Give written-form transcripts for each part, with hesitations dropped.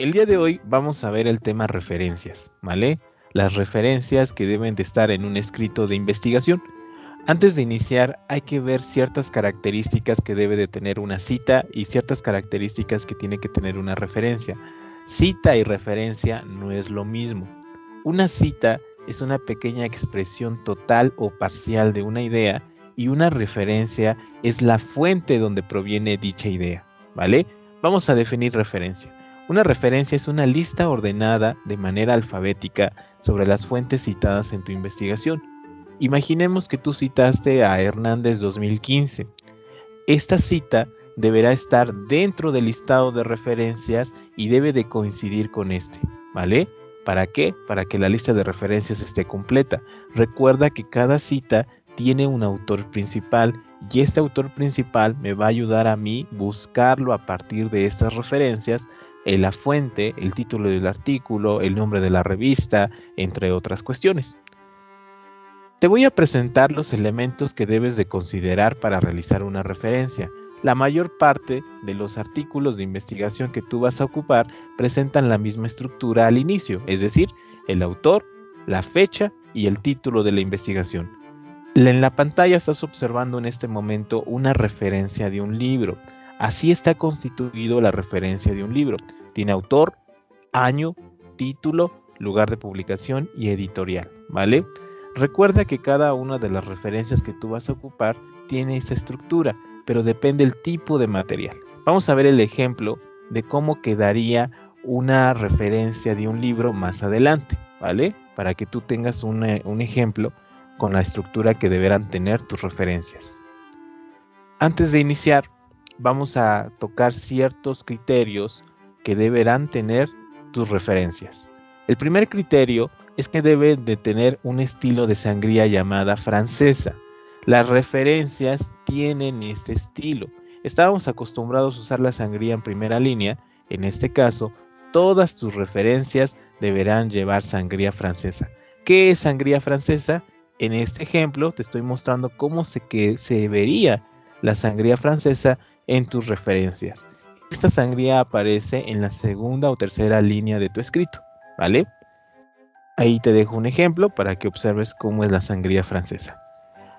El día de hoy vamos a ver el tema referencias, ¿vale? Las referencias que deben de estar en un escrito de investigación. Antes de iniciar, hay que ver ciertas características que debe de tener una cita y ciertas características que tiene que tener una referencia. Cita y referencia no es lo mismo. Una cita es una pequeña expresión total o parcial de una idea y una referencia es la fuente donde proviene dicha idea, ¿vale? Vamos a definir referencia. Una referencia es una lista ordenada de manera alfabética sobre las fuentes citadas en tu investigación. Imaginemos que tú citaste a Hernández 2015. Esta cita deberá estar dentro del listado de referencias y debe de coincidir con este, ¿vale? ¿Para qué? Para que la lista de referencias esté completa. Recuerda que cada cita tiene un autor principal y este autor principal me va a ayudar a mí buscarlo a partir de estas referencias, la fuente, el título del artículo, el nombre de la revista, entre otras cuestiones. Te voy a presentar los elementos que debes de considerar para realizar una referencia. La mayor parte de los artículos de investigación que tú vas a ocupar presentan la misma estructura al inicio, es decir, el autor, la fecha y el título de la investigación. En la pantalla estás observando en este momento una referencia de un libro. Así está constituido la referencia de un libro. Tiene autor, año, título, lugar de publicación y editorial, ¿vale? Recuerda que cada una de las referencias que tú vas a ocupar tiene esa estructura, pero depende del tipo de material. Vamos a ver el ejemplo de cómo quedaría una referencia de un libro más adelante, ¿vale? Para que tú tengas un ejemplo con la estructura que deberán tener tus referencias. Antes de iniciar, vamos a tocar ciertos criterios que deberán tener tus referencias. El primer criterio es que debe de tener un estilo de sangría llamada francesa. Las referencias tienen este estilo. Estábamos acostumbrados a usar la sangría en primera línea. En este caso, todas tus referencias deberán llevar sangría francesa. ¿Qué es sangría francesa? En este ejemplo te estoy mostrando cómo se vería la sangría francesa en tus referencias. Esta sangría aparece en la segunda o tercera línea de tu escrito, ¿vale? Ahí te dejo un ejemplo para que observes cómo es la sangría francesa.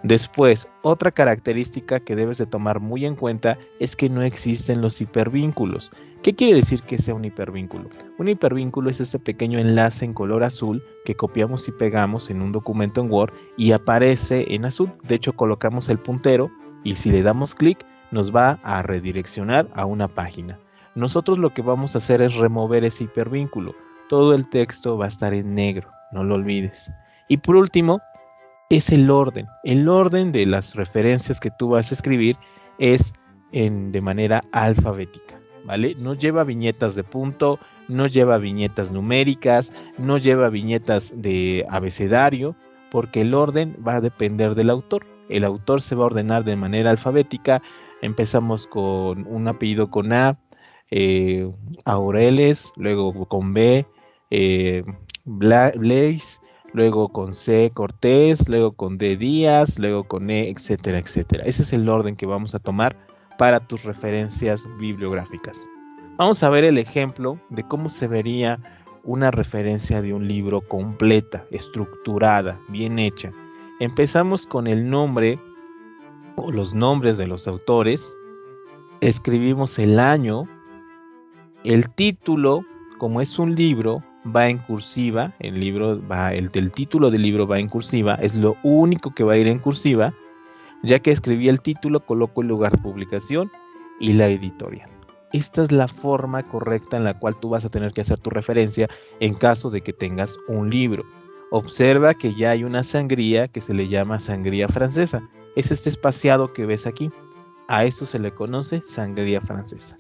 Después, otra característica que debes de tomar muy en cuenta es que no existen los hipervínculos. ¿Qué quiere decir que sea un hipervínculo? Un hipervínculo es este pequeño enlace en color azul que copiamos y pegamos en un documento en Word y aparece en azul. De hecho, colocamos el puntero y si le damos clic nos va a redireccionar a una página. Nosotros lo que vamos a hacer es remover ese hipervínculo. Todo el texto va a estar en negro, no lo olvides. Y por último, es el orden. El orden de las referencias que tú vas a escribir es de manera alfabética, ¿vale? No lleva viñetas de punto, no lleva viñetas numéricas, no lleva viñetas de abecedario, porque el orden va a depender del autor. El autor se va a ordenar de manera alfabética. Empezamos con un apellido con A, Aureles, luego con B, Blaise, luego con C, Cortés, luego con D, Díaz, luego con E, etcétera, etcétera. Ese es el orden que vamos a tomar para tus referencias bibliográficas. Vamos a ver el ejemplo de cómo se vería una referencia de un libro completa, estructurada, bien hecha. Empezamos con el nombre o los nombres de los autores, escribimos el año, el título, como es un libro, va en cursiva, el título del libro va en cursiva, es lo único que va a ir en cursiva. Ya que escribí el título, coloco el lugar de publicación y la editorial. Esta es la forma correcta en la cual tú vas a tener que hacer tu referencia en caso de que tengas un libro. Observa que ya hay una sangría que se le llama sangría francesa. Es este espaciado que ves aquí. A esto se le conoce sangría francesa.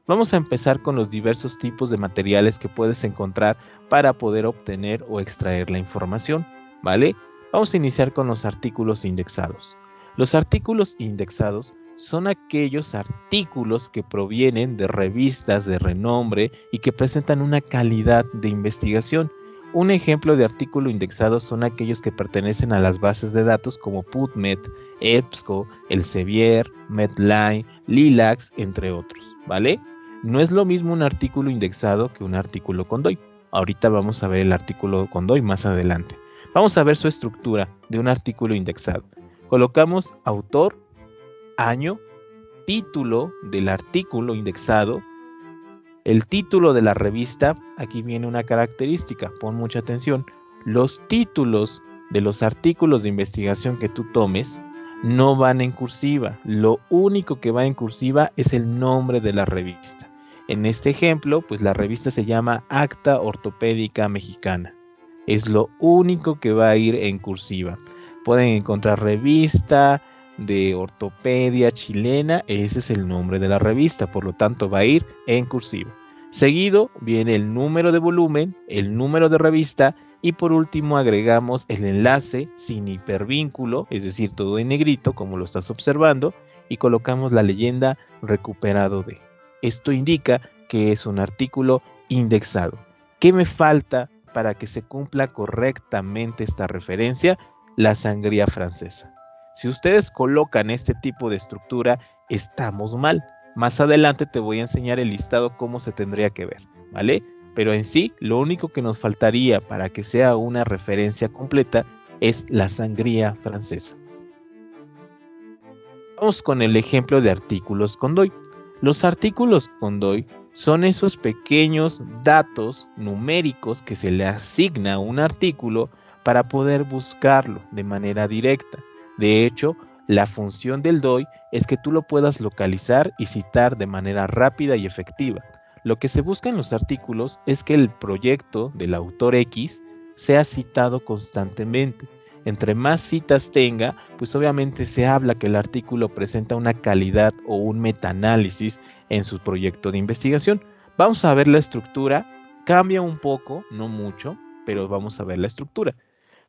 Vamos a empezar con los diversos tipos de materiales que puedes encontrar para poder obtener o extraer la información, ¿vale? Vamos a iniciar con los artículos indexados. Los artículos indexados son aquellos artículos que provienen de revistas de renombre y que presentan una calidad de investigación. Un ejemplo de artículo indexado son aquellos que pertenecen a las bases de datos como PubMed, EBSCO, Elsevier, Medline, Lilacs, entre otros, ¿vale? No es lo mismo un artículo indexado que un artículo con DOI. Ahorita vamos a ver el artículo con DOI más adelante. Vamos a ver su estructura de un artículo indexado. Colocamos autor, año, título del artículo indexado, el título de la revista. Aquí viene una característica, pon mucha atención. Los títulos de los artículos de investigación que tú tomes no van en cursiva. Lo único que va en cursiva es el nombre de la revista. En este ejemplo, pues la revista se llama Acta Ortopédica Mexicana. Es lo único que va a ir en cursiva. Pueden encontrar revista de ortopedia chilena, ese es el nombre de la revista, por lo tanto va a ir en cursiva. Seguido viene el número de volumen, el número de revista y por último agregamos el enlace sin hipervínculo, es decir, todo en negrito como lo estás observando, y colocamos la leyenda recuperado de. Esto indica que es un artículo indexado. ¿Qué me falta para que se cumpla correctamente esta referencia? La sangría francesa. Si ustedes colocan este tipo de estructura, estamos mal. Más adelante te voy a enseñar el listado cómo se tendría que ver, ¿vale? Pero en sí, lo único que nos faltaría para que sea una referencia completa es la sangría francesa. Vamos con el ejemplo de artículos con DOI. Los artículos con DOI son esos pequeños datos numéricos que se le asigna a un artículo para poder buscarlo de manera directa. De hecho, la función del DOI es que tú lo puedas localizar y citar de manera rápida y efectiva. Lo que se busca en los artículos es que el proyecto del autor X sea citado constantemente. Entre más citas tenga, pues obviamente se habla que el artículo presenta una calidad o un metaanálisis en su proyecto de investigación. Vamos a ver la estructura, cambia un poco, no mucho, pero vamos a ver la estructura.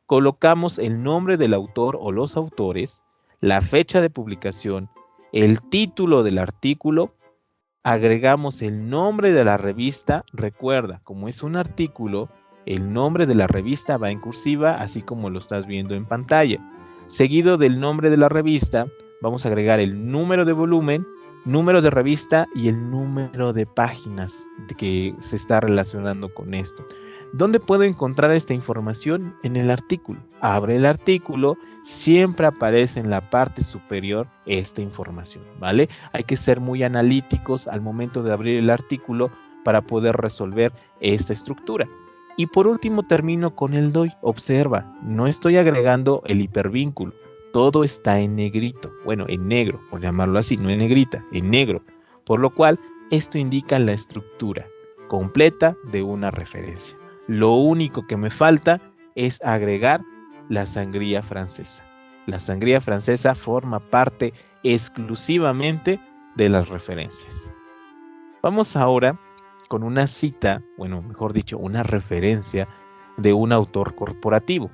Colocamos el nombre del autor o los autores, la fecha de publicación, el título del artículo, agregamos el nombre de la revista. Recuerda, como es un artículo, el nombre de la revista va en cursiva, así como lo estás viendo en pantalla. Seguido del nombre de la revista, vamos a agregar el número de volumen, número de revista y el número de páginas que se está relacionando con esto. ¿Dónde puedo encontrar esta información? En el artículo. Abre el artículo, siempre aparece en la parte superior esta información, ¿vale? Hay que ser muy analíticos al momento de abrir el artículo para poder resolver esta estructura. Y por último termino con el DOI. Observa, no estoy agregando el hipervínculo. Todo está en negrito, bueno, en negro, por llamarlo así, no en negrita, en negro. Por lo cual, esto indica la estructura completa de una referencia. Lo único que me falta es agregar la sangría francesa. La sangría francesa forma parte exclusivamente de las referencias. Vamos ahora con una cita, bueno, mejor dicho, una referencia de un autor corporativo.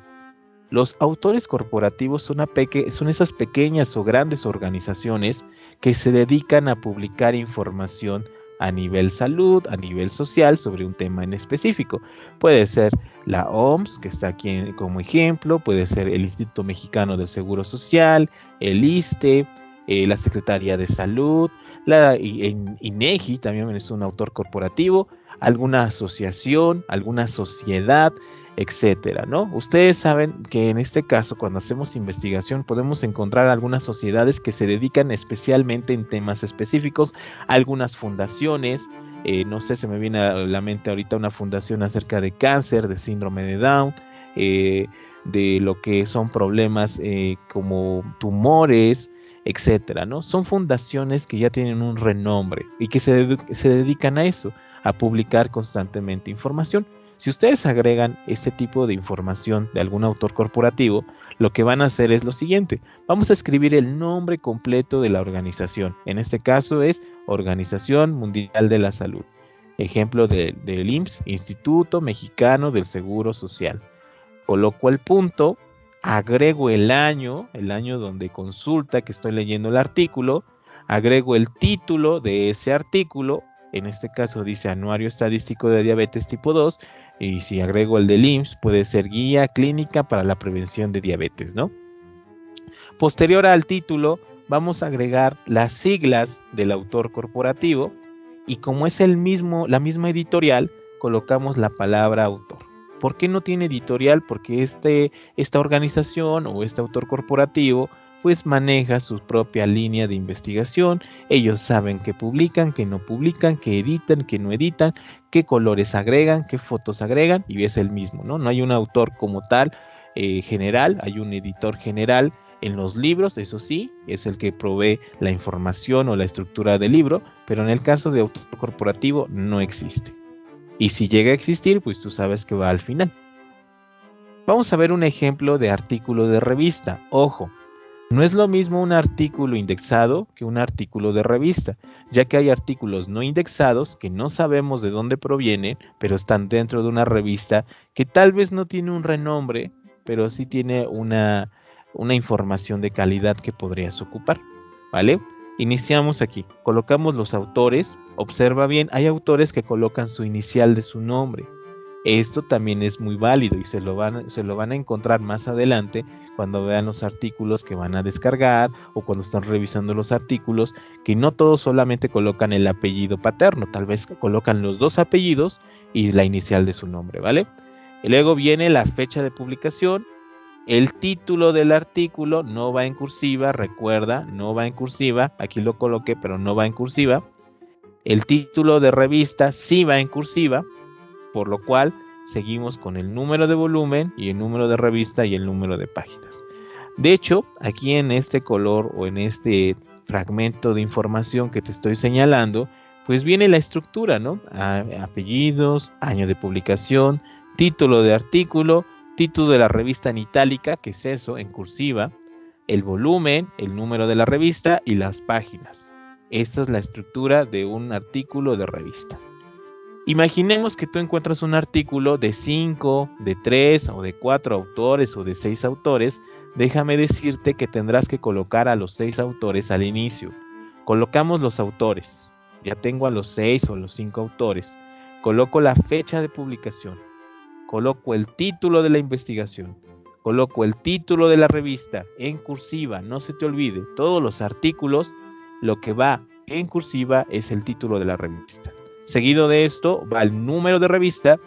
Los autores corporativos son esas pequeñas o grandes organizaciones que se dedican a publicar información a nivel salud, a nivel social, sobre un tema en específico. Puede ser la OMS, que está aquí como ejemplo, puede ser el Instituto Mexicano del Seguro Social, el ISSSTE, la Secretaría de Salud, la INEGI también es un autor corporativo, alguna asociación, alguna sociedad, etcétera, ¿no? Ustedes saben que en este caso, cuando hacemos investigación, podemos encontrar algunas sociedades que se dedican especialmente en temas específicos, algunas fundaciones, no sé, se me viene a la mente ahorita una fundación acerca de cáncer, de síndrome de Down, de lo que son problemas como tumores, etcétera, ¿no? Son fundaciones que ya tienen un renombre y que se dedican a eso, a publicar constantemente información. Si ustedes agregan este tipo de información de algún autor corporativo, lo que van a hacer es lo siguiente. Vamos a escribir el nombre completo de la organización. En este caso es Organización Mundial de la Salud. Ejemplo del IMSS, Instituto Mexicano del Seguro Social. Coloco el punto, agrego el año donde consulta que estoy leyendo el artículo, agrego el título de ese artículo, en este caso dice Anuario Estadístico de Diabetes Tipo 2, y si agrego el del IMSS puede ser Guía Clínica para la Prevención de Diabetes, ¿no? Posterior al título vamos a agregar las siglas del autor corporativo y como es el mismo, la misma editorial, colocamos la palabra autor. ¿Por qué no tiene editorial? Porque esta organización o este autor corporativo pues maneja su propia línea de investigación. Ellos saben qué publican, qué no publican, qué editan, qué no editan, qué colores agregan, qué fotos agregan, y es el mismo, ¿no? No hay un autor como tal general, hay un editor general en los libros, eso sí, es el que provee la información o la estructura del libro, pero en el caso de autor corporativo no existe. Y si llega a existir, pues tú sabes que va al final. Vamos a ver un ejemplo de artículo de revista. Ojo, no es lo mismo un artículo indexado que un artículo de revista, ya que hay artículos no indexados que no sabemos de dónde provienen, pero están dentro de una revista que tal vez no tiene un renombre, pero sí tiene una información de calidad que podrías ocupar, ¿vale? Iniciamos aquí, colocamos los autores, observa bien, hay autores que colocan su inicial de su nombre. Esto también es muy válido y se lo van a encontrar más adelante cuando vean los artículos que van a descargar o cuando están revisando los artículos, que no todos solamente colocan el apellido paterno, tal vez colocan los dos apellidos y la inicial de su nombre, ¿vale? Y luego viene la fecha de publicación, el título del artículo no va en cursiva, recuerda, no va en cursiva, aquí lo coloqué pero no va en cursiva. El título de revista sí va en cursiva, por lo cual seguimos con el número de volumen y el número de revista y el número de páginas. De hecho, aquí en este color o en este fragmento de información que te estoy señalando, pues viene la estructura, ¿no? Apellidos, año de publicación, título de artículo, título de la revista en itálica, que es eso, en cursiva, el volumen, el número de la revista y las páginas. Esta es la estructura de un artículo de revista. Imaginemos que tú encuentras un artículo de 5, de 3 o de 4 autores o de 6 autores. Déjame decirte que tendrás que colocar a los 6 autores al inicio. Colocamos los autores. Ya tengo a los 6 o los 5 autores. Coloco la fecha de publicación. Coloco el título de la investigación. Coloco el título de la revista en cursiva. No se te olvide, todos los artículos, lo que va en cursiva es el título de la revista. Seguido de esto va el número de revista,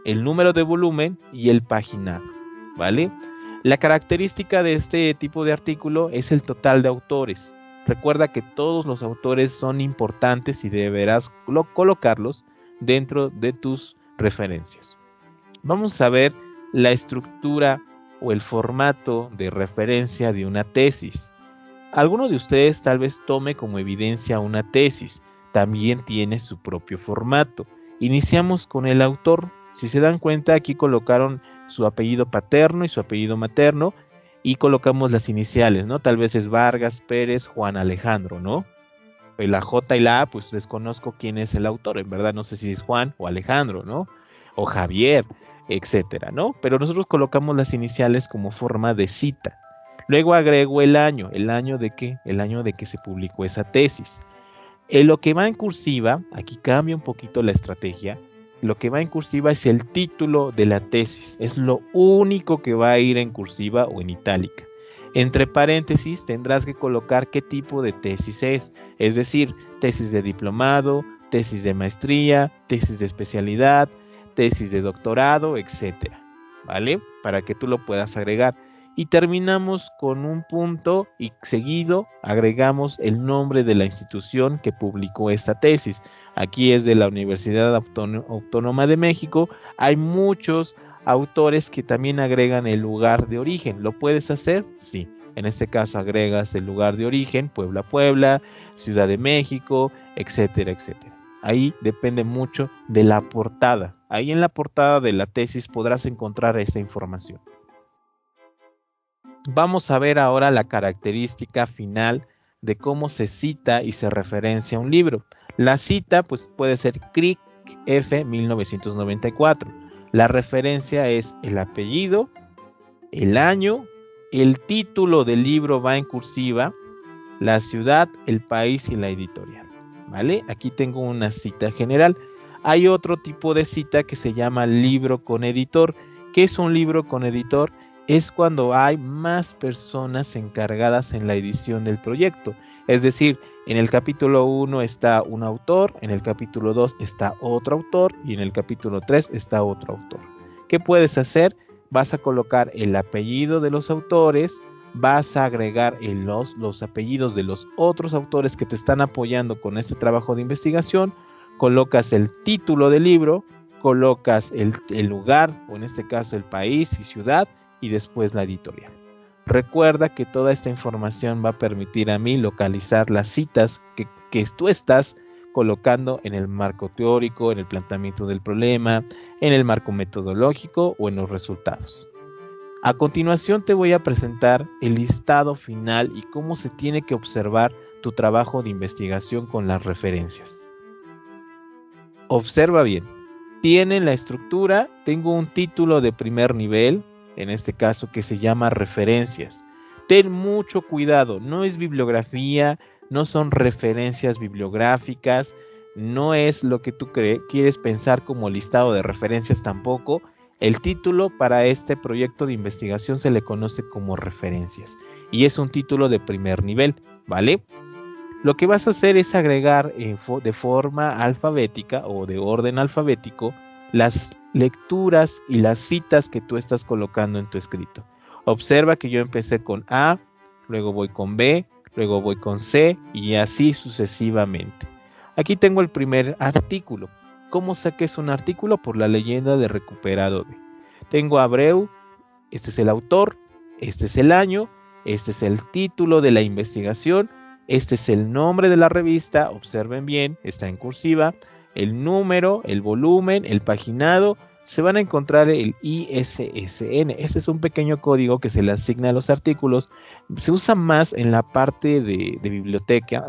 el número de volumen y el paginado, ¿vale? La característica de este tipo de artículo es el total de autores. Recuerda que todos los autores son importantes y deberás colocarlos dentro de tus referencias. Vamos a ver la estructura o el formato de referencia de una tesis. Alguno de ustedes tal vez tome como evidencia una tesis. También tiene su propio formato. Iniciamos con el autor. Si se dan cuenta, aquí colocaron su apellido paterno y su apellido materno y colocamos las iniciales, ¿no? Tal vez es Vargas, Pérez, Juan Alejandro, ¿no? La J y la A, pues desconozco quién es el autor, en verdad no sé si es Juan o Alejandro, ¿no? O Javier, etcétera, ¿no? Pero nosotros colocamos las iniciales como forma de cita. Luego agrego el año ¿de qué? El año de que se publicó esa tesis. En lo que va en cursiva, aquí cambia un poquito la estrategia, lo que va en cursiva es el título de la tesis, es lo único que va a ir en cursiva o en itálica. Entre paréntesis tendrás que colocar qué tipo de tesis es decir, tesis de diplomado, tesis de maestría, tesis de especialidad, tesis de doctorado, etcétera, ¿vale? Para que tú lo puedas agregar. Y terminamos con un punto y seguido agregamos el nombre de la institución que publicó esta tesis. Aquí es de la Universidad Autónoma de México. Hay muchos autores que también agregan el lugar de origen. ¿Lo puedes hacer? Sí. En este caso agregas el lugar de origen, Puebla, Puebla, Ciudad de México, etcétera, etcétera. Ahí depende mucho de la portada. Ahí en la portada de la tesis podrás encontrar esta información. Vamos a ver ahora la característica final de cómo se cita y se referencia un libro. La cita pues, puede ser Crick F. 1994. La referencia es el apellido, el año, el título del libro va en cursiva, la ciudad, el país y la editorial. ¿Vale? Aquí tengo una cita general. Hay otro tipo de cita que se llama libro con editor. ¿Qué es un libro con editor? es cuando hay más personas encargadas en la edición del proyecto. Es decir, en el capítulo 1 está un autor, en el capítulo 2 está otro autor y en el capítulo 3 está otro autor. ¿Qué puedes hacer? Vas a colocar el apellido de los autores, vas a agregar los apellidos de los otros autores que te están apoyando con este trabajo de investigación, colocas el título del libro, colocas el lugar, o en este caso el país y ciudad, y después la editorial. Recuerda que toda esta información va a permitir a mí localizar las citas que tú estás colocando en el marco teórico, en el planteamiento del problema, en el marco metodológico o en los resultados. A continuación te voy a presentar el listado final y cómo se tiene que observar tu trabajo de investigación con las referencias. Observa bien. Tienen la estructura, tengo un título de primer nivel, en este caso que se llama referencias. Ten mucho cuidado, no es bibliografía, no son referencias bibliográficas, no es lo que tú quieres pensar como listado de referencias tampoco. El título para este proyecto de investigación se le conoce como referencias y es un título de primer nivel, ¿vale? Lo que vas a hacer es agregar de forma alfabética o de orden alfabético las lecturas y las citas que tú estás colocando en tu escrito. Observa que yo empecé con A, luego voy con B, luego voy con C y así sucesivamente. Aquí tengo el primer artículo. ¿Cómo sé que es un artículo? Por la leyenda de recuperado de. Tengo a Abreu, este es el autor, este es el año, este es el título de la investigación, este es el nombre de la revista, observen bien, está en cursiva, el número, el volumen, el paginado, se van a encontrar el ISSN. Este es un pequeño código que se le asigna a los artículos. Se usa más en la parte de biblioteca,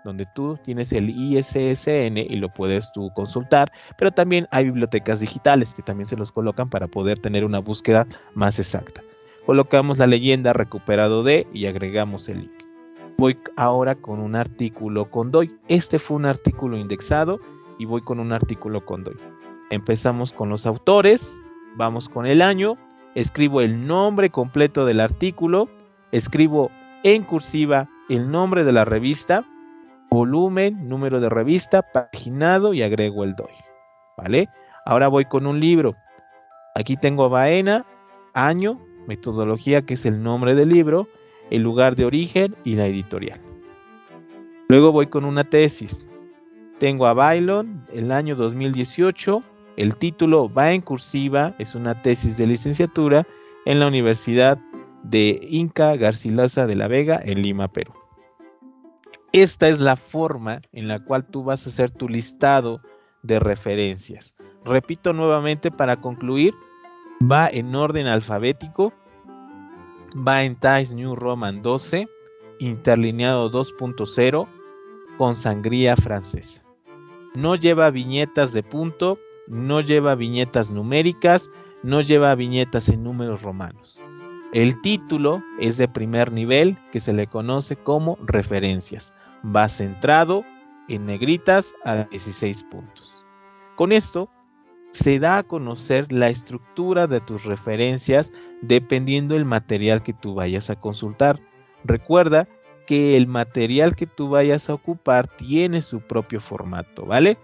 donde tú tienes el ISSN y lo puedes tú consultar, pero también hay bibliotecas digitales que también se los colocan para poder tener una búsqueda más exacta. Colocamos la leyenda recuperado de y agregamos el link. Voy ahora con un artículo con DOI. Este fue un artículo indexado y voy con un artículo con DOI. Empezamos con los autores, vamos con el año, escribo el nombre completo del artículo, escribo en cursiva el nombre de la revista, volumen, número de revista, paginado y agrego el DOI, ¿vale? Ahora voy con un libro. Aquí tengo Baena, año, metodología que es el nombre del libro, el lugar de origen y la editorial. Luego voy con una tesis. Tengo a Bailon, el año 2018, el título va en cursiva, es una tesis de licenciatura en la Universidad de Inca Garcilaso de la Vega en Lima, Perú. Esta es la forma en la cual tú vas a hacer tu listado de referencias. Repito nuevamente para concluir, va en orden alfabético, va en Times New Roman 12, interlineado 2.0, con sangría francesa. No lleva viñetas de punto, no lleva viñetas numéricas, no lleva viñetas en números romanos. El título es de primer nivel que se le conoce como referencias. Va centrado en negritas a 16 puntos. Con esto se da a conocer la estructura de tus referencias dependiendo del material que tú vayas a consultar. Recuerda que el material que tú vayas a ocupar tiene su propio formato, ¿vale?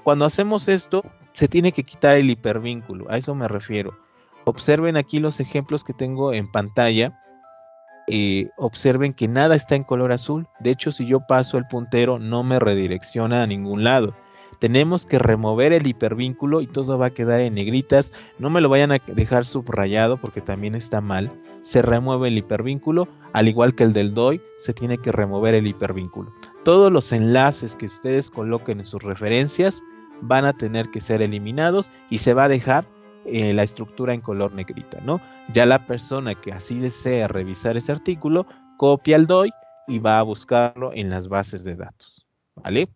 Cuando hacemos esto, se tiene que quitar el hipervínculo, a eso me refiero. Observen aquí los ejemplos que tengo en pantalla. Observen que nada está en color azul. De hecho, si yo paso el puntero, no me redirecciona a ningún lado. Tenemos que remover el hipervínculo y todo va a quedar en negritas. No me lo vayan a dejar subrayado porque también está mal. Se remueve el hipervínculo, al igual que el del DOI, se tiene que remover el hipervínculo. Todos los enlaces que ustedes coloquen en sus referencias van a tener que ser eliminados y se va a dejar la estructura en color negrita, ¿no? Ya la persona que así desea revisar ese artículo, copia el DOI y va a buscarlo en las bases de datos, ¿vale?